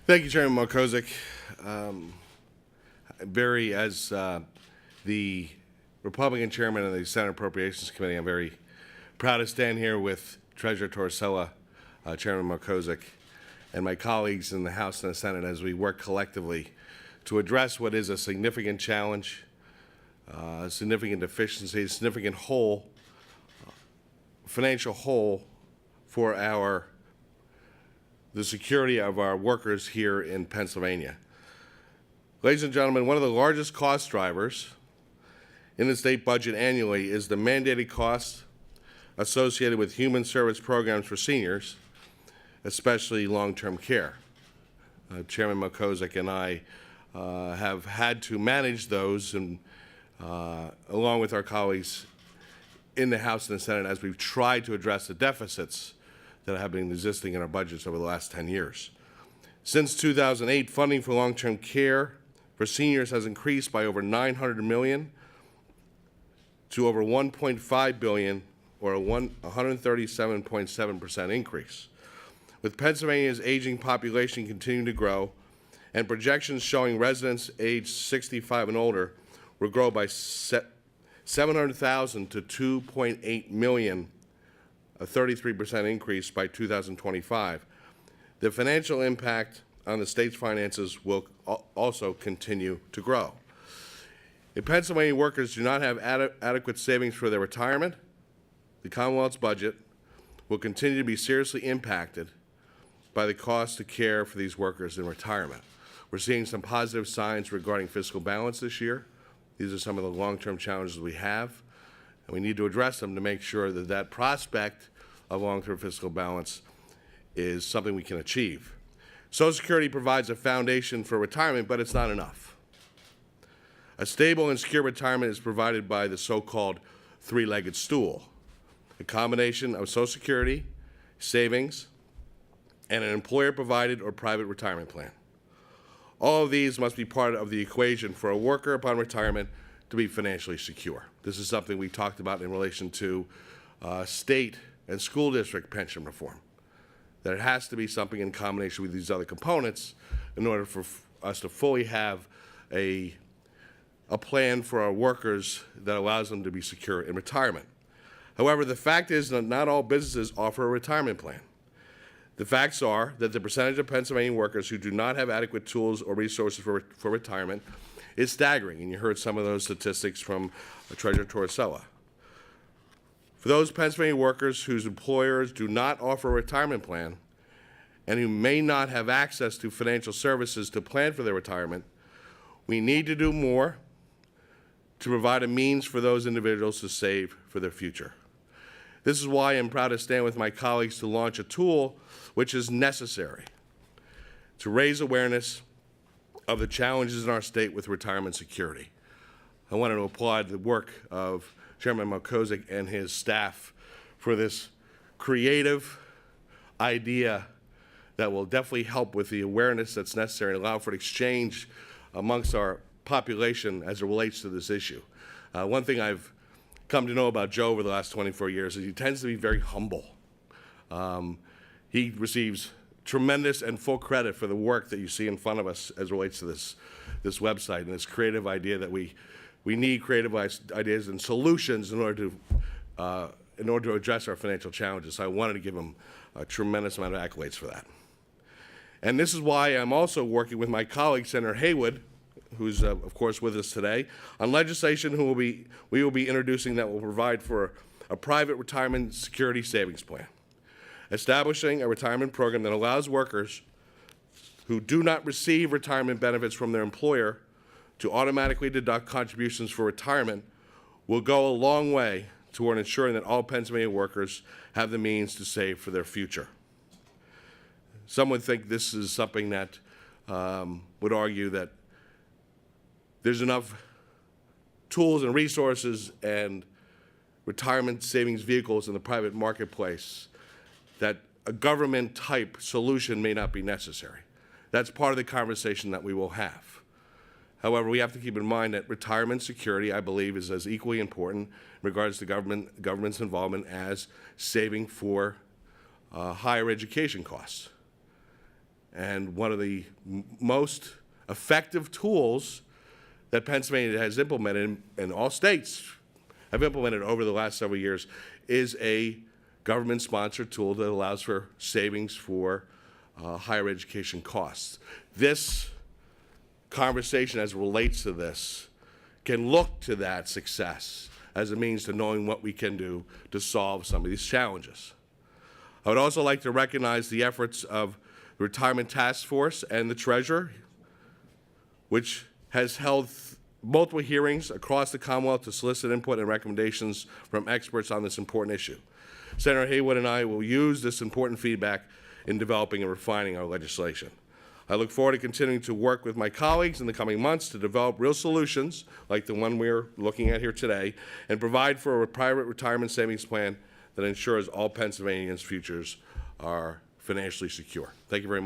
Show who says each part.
Speaker 1: Thank you, Chairman Markozik. As the Republican chairman of the Senate Appropriations Committee, I'm very proud to stand here with Treasurer Torsella, Chairman Markozik, and my colleagues in the House and the Senate as we work collectively to address what is a significant challenge, a significant deficiency, a significant hole, financial hole for the security of our workers here in Pennsylvania. Ladies and gentlemen, one of the largest cost drivers in the state budget annually is the mandated costs associated with human service programs for seniors, especially long-term care. Chairman Markozik and I have had to manage those, and along with our colleagues in the House and the Senate, as we've tried to address the deficits that have been existing in our budgets over the last 10 years. Since 2008, funding for long-term care for seniors has increased by over $900 million to over $1.5 billion, or a 137.7% increase. With Pennsylvania's aging population continuing to grow and projections showing residents aged 65 and older will grow by 700,000 to 2.8 million, a 33% increase by 2025. The financial impact on the state's finances will also continue to grow. If Pennsylvania workers do not have adequate savings for their retirement, the Commonwealth's budget will continue to be seriously impacted by the cost of care for these workers in retirement. We're seeing some positive signs regarding fiscal balance this year. These are some of the long-term challenges we have, and we need to address them to make sure that that prospect of long-term fiscal balance is something we can achieve. Social Security provides a foundation for retirement, but it's not enough. A stable and secure retirement is provided by the so-called three-legged stool, a combination of Social Security, savings, and an employer-provided or private retirement plan. All of these must be part of the equation for a worker upon retirement to be financially secure. This is something we talked about in relation to state and school district pension reform, that it has to be something in combination with these other components in order for us to fully have a plan for our workers that allows them to be secure in retirement. However, the fact is that not all businesses offer a retirement plan. The facts are that the percentage of Pennsylvania workers who do not have adequate tools or resources for retirement is staggering, and you heard some of those statistics from Treasurer Torsella. For those Pennsylvania workers whose employers do not offer a retirement plan and who may not have access to financial services to plan for their retirement, we need to do more to provide a means for those individuals to save for their future. This is why I'm proud to stand with my colleagues to launch a tool which is necessary to raise awareness of the challenges in our state with retirement security. I wanted to applaud the work of Chairman Markozik and his staff for this creative idea that will definitely help with the awareness that's necessary and allow for an exchange amongst our population as it relates to this issue. One thing I've come to know about Joe over the last 24 years is he tends to be very humble. He receives tremendous and full credit for the work that you see in front of us as it relates to this website and this creative idea that we need creative ideas and solutions in order to address our financial challenges. So I wanted to give him a tremendous amount of accolades for that. And this is why I'm also working with my colleague, Senator Haywood, who's of course with us today, on legislation we will be introducing that will provide for a private retirement security savings plan, establishing a retirement program that allows workers who do not receive retirement benefits from their employer to automatically deduct contributions for retirement will go a long way toward ensuring that all Pennsylvania workers have the means to save for their future. Some would think this is something that would argue that there's enough tools and resources and retirement savings vehicles in the private marketplace that a government-type solution may not be necessary. That's part of the conversation that we will have. However, we have to keep in mind that retirement security, I believe, is as equally important in regards to government's involvement as saving for higher education costs. And one of the most effective tools that Pennsylvania has implemented, and all states have implemented over the last several years, is a government-sponsored tool that allows for savings for higher education costs. This conversation, as it relates to this, can look to that success as a means to knowing what we can do to solve some of these challenges. I would also like to recognize the efforts of the Retirement Task Force and the Treasurer, which has held multiple hearings across the Commonwealth to solicit input and recommendations from experts on this important issue. Senator Haywood and I will use this important feedback in developing and refining our legislation. I look forward to continuing to work with my colleagues in the coming months to develop real solutions like the one we're looking at here today and provide for a private retirement savings plan that ensures all Pennsylvanians' futures are financially secure. Thank you very much.